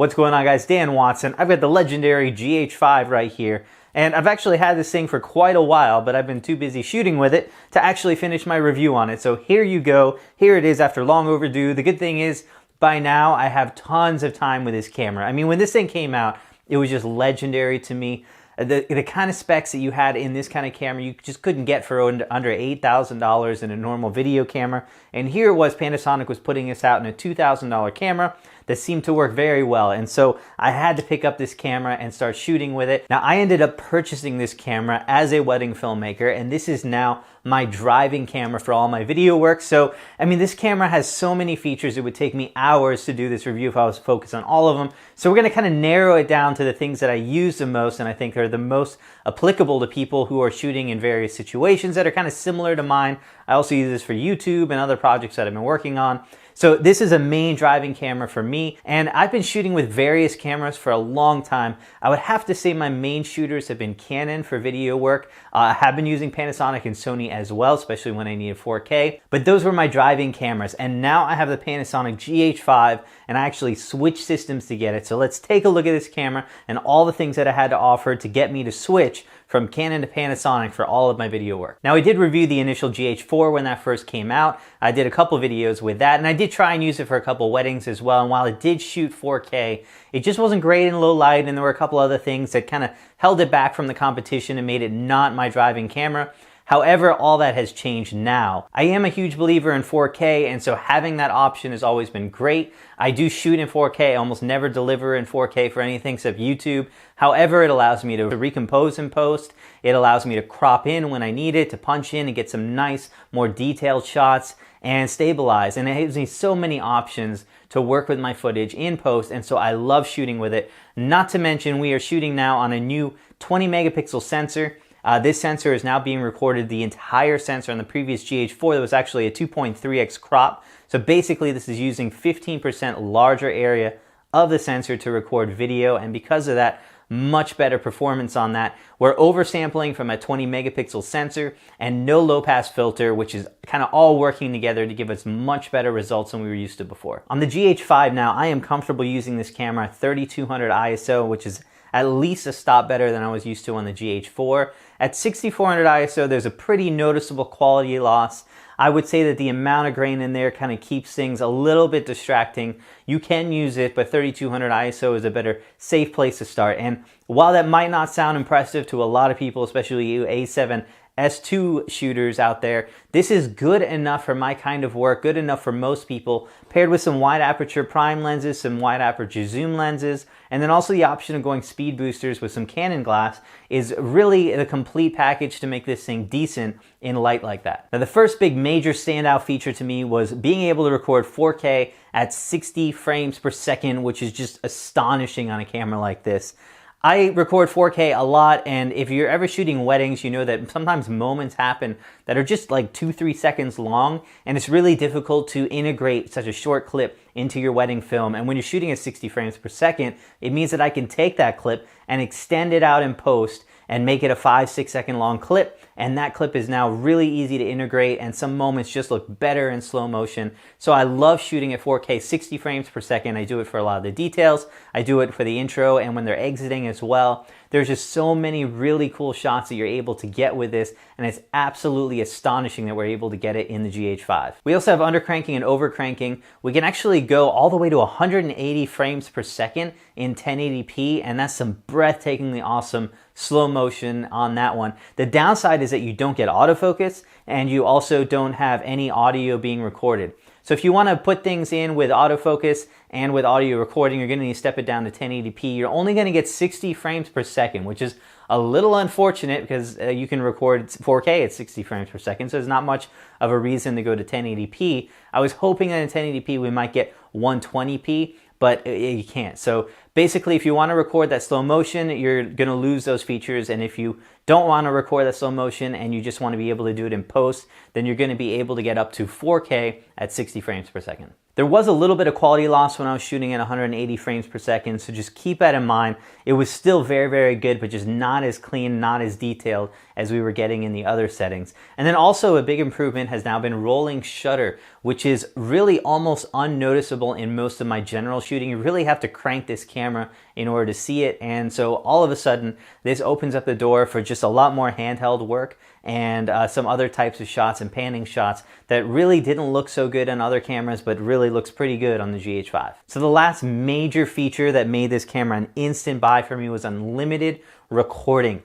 What's going on, guys? Dan Watson. I've got the legendary GH5 right here, and I've actually had this thing for quite a while, but I've been too busy shooting with it to actually finish my review on it. So here you go. Here it is after long overdue. The good thing is, by now I have tons of time with this camera. I mean, when this thing came out, it was just legendary to me. The kind of specs that you had in this kind of camera, you just couldn't get for under $8,000 in a normal video camera. And here it was, Panasonic was putting this out in a $2,000 camera that seemed to work very well. And so I had to pick up this camera and start shooting with it. Now, I ended up purchasing this camera as a wedding filmmaker, and this is now my driving camera for all my video work. So, I mean, this camera has so many features, it would take me hours to do this review if I was focused on all of them. So we're gonna kind of narrow it down to the things that I use the most and I think are the most applicable to people who are shooting in various situations that are kind of similar to mine. I also use this for YouTube and other projects that I've been working on. So this is a main driving camera for me, and I've been shooting with various cameras for a long time. I would have to say my main shooters have been Canon for video work. I have been using Panasonic and Sony as well, especially when I needed 4K, but those were my driving cameras. And now I have the Panasonic GH5, and I actually switched systems to get it. So let's take a look at this camera and all the things that I had to offer to get me to switch from Canon to Panasonic for all of my video work. Now, I did review the initial GH4 when that first came out. I did a couple videos with that, and I did try and use it for a couple weddings as well. And while it did shoot 4K, it just wasn't great in low light, and there were a couple other things that kind of held it back from the competition and made it not my driving camera. However, all that has changed now. I am a huge believer in 4K, and so having that option has always been great. I do shoot in 4K, I almost never deliver in 4K for anything except YouTube. However, it allows me to recompose in post. It allows me to crop in when I need it, to punch in and get some nice, more detailed shots and stabilize. And it gives me so many options to work with my footage in post, and so I love shooting with it. Not to mention, we are shooting now on a new 20 megapixel sensor. This sensor is now being recorded, the entire sensor. On the previous GH4, there was actually a 2.3x crop. So basically, this is using 15% larger area of the sensor to record video, and because of that, much better performance on that. We're oversampling from a 20 megapixel sensor and no low pass filter, which is kind of all working together to give us much better results than we were used to before. On the GH5 now, I am comfortable using this camera at 3200 ISO, which is at least a stop better than I was used to on the GH4. At 6400 ISO, there's a pretty noticeable quality loss. I would say that the amount of grain in there kind of keeps things a little bit distracting. You can use it, but 3200 ISO is a better, safe place to start. And while that might not sound impressive to a lot of people, especially you A7 S2 shooters out there, this is good enough for my kind of work, good enough for most people, paired with some wide aperture prime lenses, some wide aperture zoom lenses, and then also the option of going speed boosters with some Canon glass is really the complete package to make this thing decent in light like that. Now, the first big major standout feature to me was being able to record 4K at 60 frames per second, which is just astonishing on a camera like this. I record 4K a lot, and if you're ever shooting weddings, you know that sometimes moments happen that are just like 2-3 seconds long, and it's really difficult to integrate such a short clip into your wedding film. And when you're shooting at 60 frames per second, it means that I can take that clip and extend it out in post and make it a 5-6 second long clip, and that clip is now really easy to integrate, and some moments just look better in slow motion. So I love shooting at 4K 60 frames per second. I do it for a lot of the details. I do it for the intro and when they're exiting as well. There's just so many really cool shots that you're able to get with this, and it's absolutely astonishing that we're able to get it in the GH5. We also have undercranking and overcranking. We can actually go all the way to 180 frames per second in 1080p, and that's some breathtakingly awesome slow motion on that one. The downside is that you don't get autofocus, and you also don't have any audio being recorded. So if you want to put things in with autofocus and with audio recording, you're going to need to step it down to 1080p. You're only going to get 60 frames per second, which is a little unfortunate because you can record 4K at 60 frames per second, so there's not much of a reason to go to 1080p. I was hoping that in 1080p we might get 120p, but you can't. So basically, if you want to record that slow motion, you're going to lose those features, and if you don't want to record that slow motion and you just want to be able to do it in post, then you're going to be able to get up to 4K at 60 frames per second. There was a little bit of quality loss when I was shooting at 180 frames per second, so just keep that in mind. It was still very, very good, but just not as clean, not as detailed as we were getting in the other settings. And then also a big improvement has now been rolling shutter, which is really almost unnoticeable in most of my general shooting. You really have to crank this camera in order to see it, and so all of a sudden this opens up the door for just a lot more handheld work and some other types of shots and panning shots that really didn't look so good on other cameras, but really looks pretty good on the GH5. So the last major feature that made this camera an instant buy for me was unlimited recording.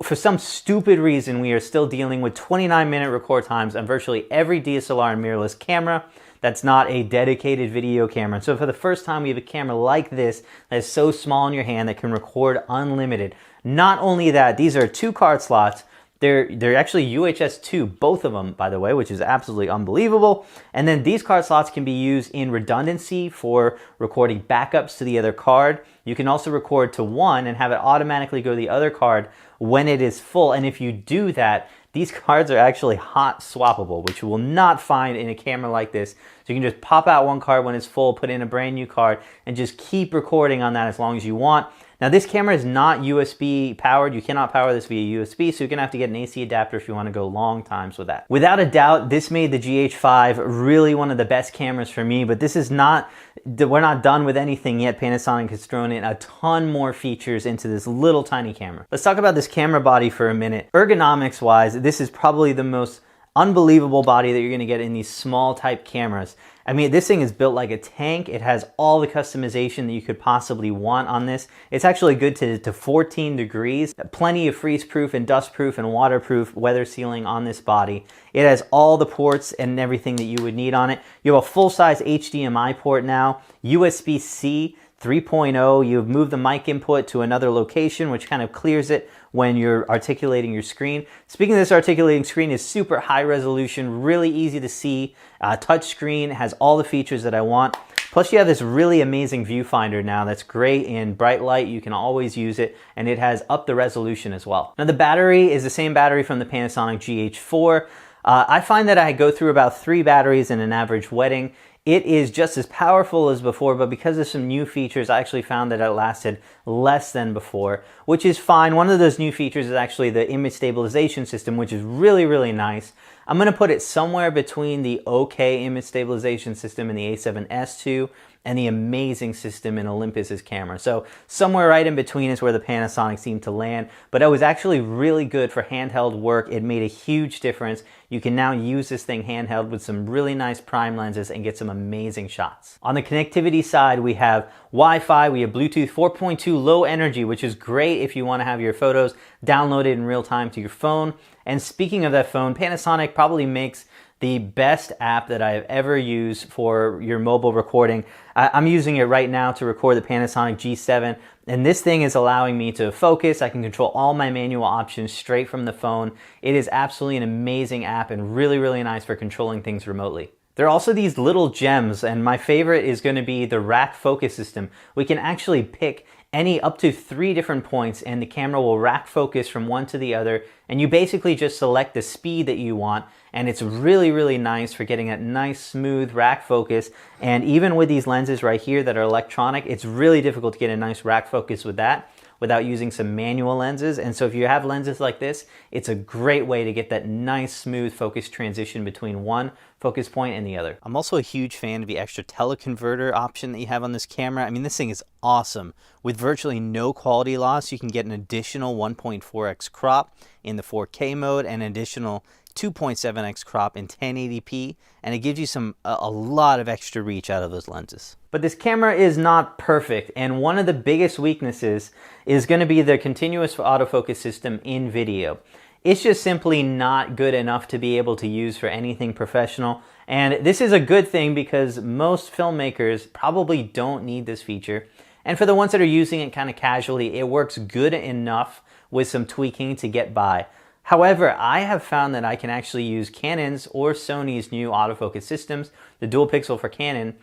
For some stupid reason, we are still dealing with 29-minute record times on virtually every DSLR and mirrorless camera that's not a dedicated video camera. So for the first time, we have a camera like this that is so small in your hand that can record unlimited. Not only that, these are 2 card slots. They're actually UHS 2, both of them, by the way, which is absolutely unbelievable. And then these card slots can be used in redundancy for recording backups to the other card. You can also record to one and have it automatically go to the other card when it is full. And if you do that, these cards are actually hot swappable, which you will not find in a camera like this. So you can just pop out one card when it's full, put in a brand new card, and just keep recording on that as long as you want. Now this camera is not USB powered. You cannot power this via USB, so you're gonna have to get an AC adapter if you wanna go long times with that. Without a doubt, this made the GH5 really one of the best cameras for me, but this is not, we're not done with anything yet. Panasonic has thrown in a ton more features into this little tiny camera. Let's talk about this camera body for a minute. Ergonomics wise, this is probably the most unbelievable body that you're gonna get in these small type cameras. I mean, this thing is built like a tank. It has all the customization that you could possibly want on this. It's actually good to 14 degrees. Plenty of freeze-proof and dust-proof and waterproof weather sealing on this body. It has all the ports and everything that you would need on it. You have a full-size HDMI port now, USB-C 3.0. You've moved the mic input to another location, which kind of clears it when you're articulating your screen. Speaking of this articulating screen, is super high resolution, really easy to see. Touch screen, has all the features that I want. Plus you have this really amazing viewfinder now that's great in bright light. You can always use it, and it has up the resolution as well. Now the battery is the same battery from the Panasonic GH4. I find that I go through about 3 batteries in an average wedding. It is just as powerful as before, but because of some new features, I actually found that it lasted less than before, which is fine. One of those new features is actually the image stabilization system, which is really, really nice. I'm going to put it somewhere between the OK image stabilization system in the A7S II and the amazing system in Olympus's camera. So somewhere right in between is where the Panasonic seemed to land, but it was actually really good for handheld work. It made a huge difference. You can now use this thing handheld with some really nice prime lenses and get some amazing shots. On the connectivity side, we have Wi-Fi, we have Bluetooth 4.2 low energy, which is great if you want to have your photos downloaded in real time to your phone. And speaking of that phone, Panasonic probably makes the best app that I have ever used for your mobile recording. I'm using it right now to record the Panasonic G7, and this thing is allowing me to focus. I can control all my manual options straight from the phone. It is absolutely an amazing app and really, really nice for controlling things remotely. There are also these little gems, and my favorite is going to be the rack focus system. We can actually pick any up to 3 different points, and the camera will rack focus from one to the other, and you basically just select the speed that you want, and it's really, really nice for getting that nice smooth rack focus. And even with these lenses right here that are electronic, it's really difficult to get a nice rack focus with that without using some manual lenses. And so if you have lenses like this, it's a great way to get that nice smooth focus transition between one focus point and the other. I'm also a huge fan of the extra teleconverter option that you have on this camera. I mean, this thing is awesome. With virtually no quality loss, you can get an additional 1.4x crop in the 4K mode and an additional 2.7x crop in 1080p, and it gives you a lot of extra reach out of those lenses. But this camera is not perfect, and one of the biggest weaknesses is going to be the continuous autofocus system in video. It's just simply not good enough to be able to use for anything professional, and this is a good thing because most filmmakers probably don't need this feature. And for the ones that are using it kind of casually, it works good enough with some tweaking to get by. However, I have found that I can actually use Canon's or Sony's new autofocus systems, the dual pixel for Canon,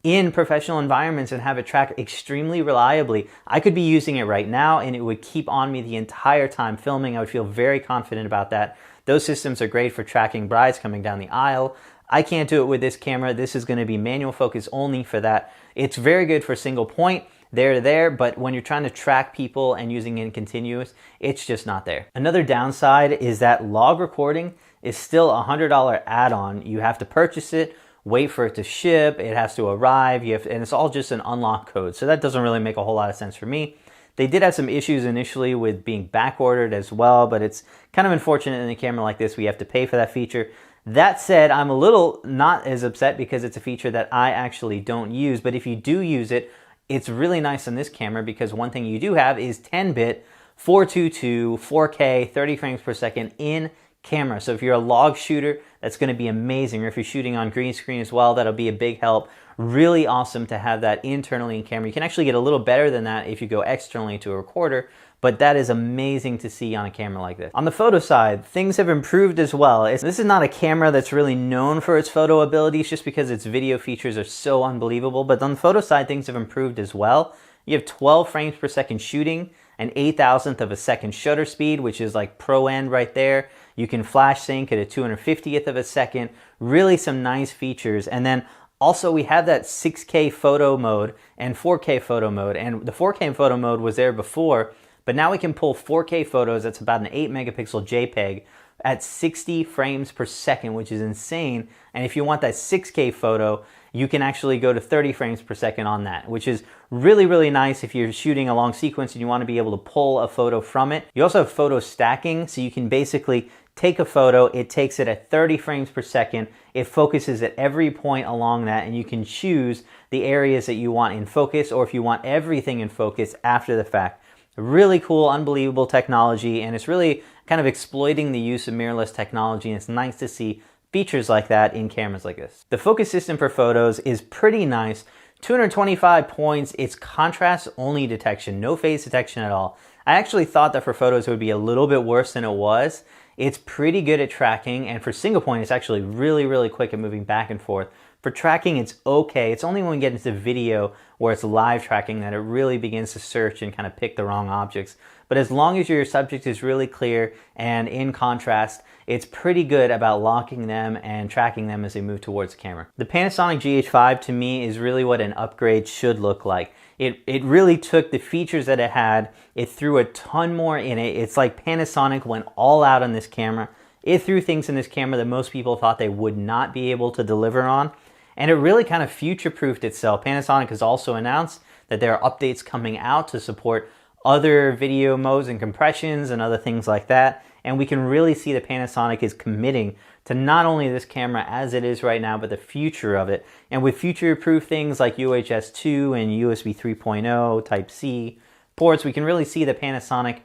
in professional environments and have it track extremely reliably. I could be using it right now and it would keep on me the entire time filming. I would feel very confident about that. Those systems are great for tracking brides coming down the aisle. I can't do it with this camera. This is going to be manual focus only for that. It's very good for single point, there to there, but when you're trying to track people and using it in continuous, it's just not there. Another downside is that log recording is still a $100 add-on. You have to purchase it, wait for it to ship, it has to arrive, and it's all just an unlock code. So that doesn't really make a whole lot of sense for me. They did have some issues initially with being back ordered as well, but it's kind of unfortunate in a camera like this, we have to pay for that feature. That said, I'm a little not as upset because it's a feature that I actually don't use, but if you do use it, it's really nice on this camera because one thing you do have is 10-bit 422 4K 30 frames per second in camera. So if you're a log shooter, that's going to be amazing. Or if you're shooting on green screen as well, that'll be a big help. Really awesome to have that internally in camera. You can actually get a little better than that if you go externally to a recorder, but that is amazing to see on a camera like this. On the photo side, things have improved as well. This is not a camera that's really known for its photo abilities just because its video features are so unbelievable, but on the photo side, things have improved as well. You have 12 frames per second shooting, an 8,000th of a second shutter speed, which is like pro end right there. You can flash sync at a 250th of a second. Really some nice features. And then also we have that 6K photo mode and 4K photo mode. And the 4K photo mode was there before, but now we can pull 4K photos. That's about an 8 megapixel JPEG at 60 frames per second, which is insane. And if you want that 6K photo, you can actually go to 30 frames per second on that, which is really, really nice if you're shooting a long sequence and you want to be able to pull a photo from it. You also have photo stacking, so you can basically take a photo, it takes it at 30 frames per second, it focuses at every point along that, and you can choose the areas that you want in focus or if you want everything in focus after the fact. Really cool, unbelievable technology, and it's really kind of exploiting the use of mirrorless technology, and it's nice to see features like that in cameras like this. The focus system for photos is pretty nice. 225 points, it's contrast only detection, no phase detection at all. I actually thought that for photos it would be a little bit worse than it was. It's pretty good at tracking, and for single point it's actually really, really quick at moving back and forth. For tracking, it's okay. It's only when we get into video where it's live tracking that it really begins to search and kind of pick the wrong objects. But as long as your subject is really clear and in contrast, it's pretty good about locking them and tracking them as they move towards the camera. The Panasonic GH5 to me is really what an upgrade should look like. It really took the features that it had, it threw a ton more in it. It's like Panasonic went all out on this camera. It threw things in this camera that most people thought they would not be able to deliver on. And it really kind of future-proofed itself. Panasonic has also announced that there are updates coming out to support other video modes and compressions and other things like that. And we can really see that Panasonic is committing to not only this camera as it is right now, but the future of it. And with future-proof things like UHS 2 and USB 3.0 Type-C ports, we can really see that Panasonic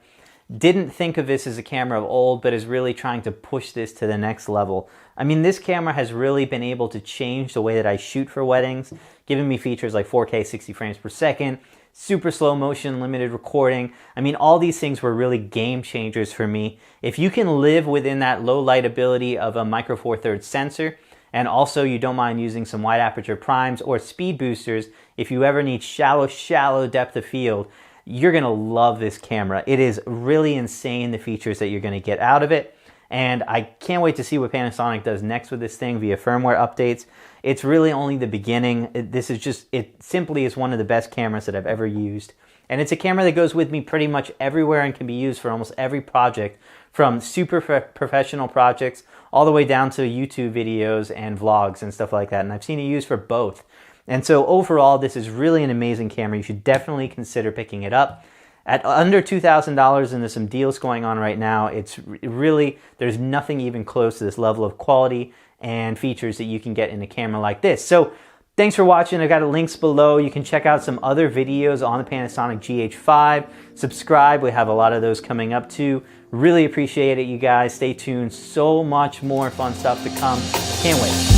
didn't think of this as a camera of old, but is really trying to push this to the next level. I mean, this camera has really been able to change the way that I shoot for weddings, giving me features like 4K 60 frames per second, super slow motion, limited recording. I mean, all these things were really game changers for me. If you can live within that low light ability of a micro four thirds sensor, and also you don't mind using some wide aperture primes or speed boosters, if you ever need shallow depth of field, you're gonna love this camera. It is really insane, the features that you're gonna get out of it. And I can't wait to see what Panasonic does next with this thing via firmware updates. It's really only the beginning. It simply is one of the best cameras that I've ever used. And it's a camera that goes with me pretty much everywhere and can be used for almost every project, from super professional projects all the way down to YouTube videos and vlogs and stuff like that. And I've seen it used for both. And so overall, this is really an amazing camera. You should definitely consider picking it up. At under $2,000, and there's some deals going on right now, it's really, there's nothing even close to this level of quality and features that you can get in a camera like this. So thanks for watching. I've got links below. You can check out some other videos on the Panasonic GH5. Subscribe. We have a lot of those coming up too. Really appreciate it, you guys. Stay tuned. So much more fun stuff to come. Can't wait.